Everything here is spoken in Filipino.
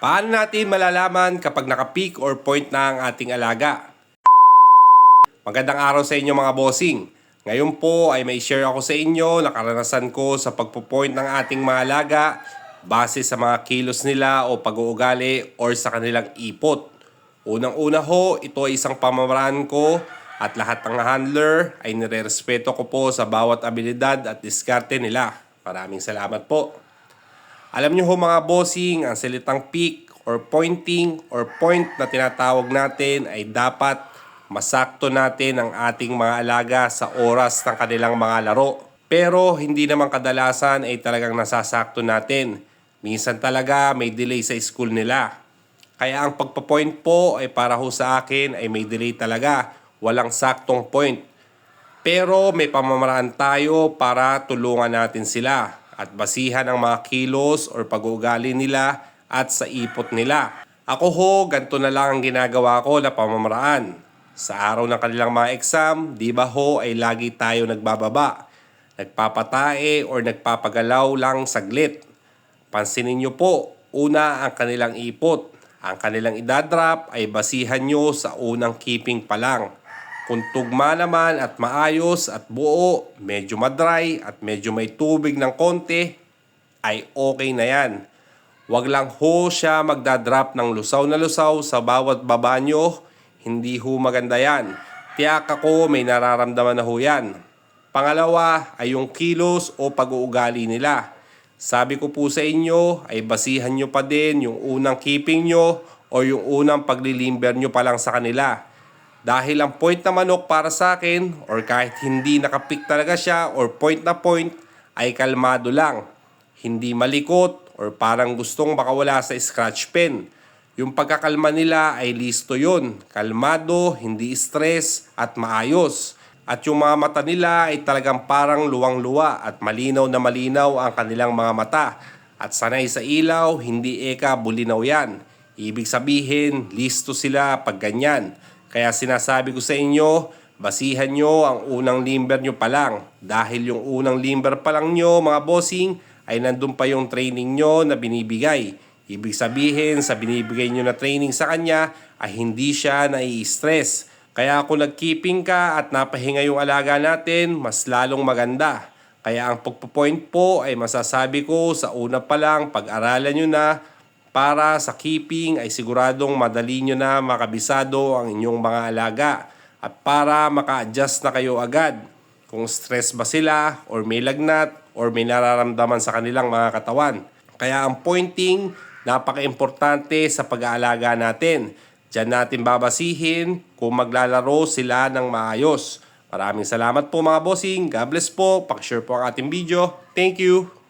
Paano natin malalaman kapag naka-peak or point na ang ating alaga? Magandang araw sa inyo mga bossing. Ngayon po ay may share ako sa inyo na karanasan ko sa pagpo-point ng ating mga alaga base sa mga kilos nila o pag-uugali or sa kanilang ipot. Unang-una ho, ito ay isang pamamaraan ko at lahat ng handler ay nirerespeto ko po sa bawat abilidad at diskarte nila. Maraming salamat po. Alam nyo ho mga bossing, ang salitang peak or pointing or point na tinatawag natin ay dapat masakto natin ang ating mga alaga sa oras ng kanilang mga laro. Pero hindi naman kadalasan ay talagang nasasakto natin. Minsan talaga may delay sa school nila. Kaya ang pagpapoint po ay para ho sa akin ay may delay talaga. Walang saktong point. Pero may pamamaraan tayo para tulungan natin sila at basihan ang mga kilos or pag-uugali nila at sa ipot nila. Ako ho, ganito na lang ang ginagawa ko na pamamaraan. Sa araw ng kanilang mga exam, di ba ho ay lagi tayo nagbababa, nagpapatae or nagpapagalaw lang saglit. Pansinin nyo po, una ang kanilang ipot. Ang kanilang idadrop ay basihan nyo sa unang keeping pa lang. Kung tugma naman at maayos at buo, medyo madry at medyo may tubig ng konti, ay okay na yan. Huwag lang ho siya magdadrop ng lusaw na lusaw sa bawat baba nyo, hindi ho maganda yan. Tiyak ako may nararamdaman na ho yan. Pangalawa ay yung kilos o pag-uugali nila. Sabi ko po sa inyo ay basihan nyo pa din yung unang keeping nyo o yung unang paglilimber nyo pa lang sa kanila. Dahil ang point na manok para sa akin or kahit hindi nakapik talaga siya or point na point ay kalmado lang. Hindi malikot or parang gustong makawala sa scratch pen. Yung pagkakalma nila ay listo yun. Kalmado, hindi stress at maayos. At yung mga mata nila ay talagang parang luwang-luwa at malinaw na malinaw ang kanilang mga mata. At sanay sa ilaw, hindi eka bulinaw yan. Ibig sabihin, listo sila pag ganyan. Kaya sinasabi ko sa inyo, basihan nyo ang unang limber nyo pa lang. Dahil yung unang limber pa lang nyo mga bossing, ay nandun pa yung training nyo na binibigay. Ibig sabihin, sa binibigay nyo na training sa kanya, ay hindi siya nai-stress. Kaya kung nag-keeping ka at napahinga yung alaga natin, mas lalong maganda. Kaya ang pagpo-point po ay masasabi ko sa una pa lang, pag-aralan nyo na, para sa keeping ay siguradong madali nyo na makabisado ang inyong mga alaga at para maka-adjust na kayo agad kung stress ba sila or may lagnat or may nararamdaman sa kanilang mga katawan. Kaya ang pointing napaka-importante sa pag-aalaga natin. Diyan natin babasihin kung maglalaro sila ng maayos. Maraming salamat po mga bossing. God bless po. Pakishare po ang ating video. Thank you.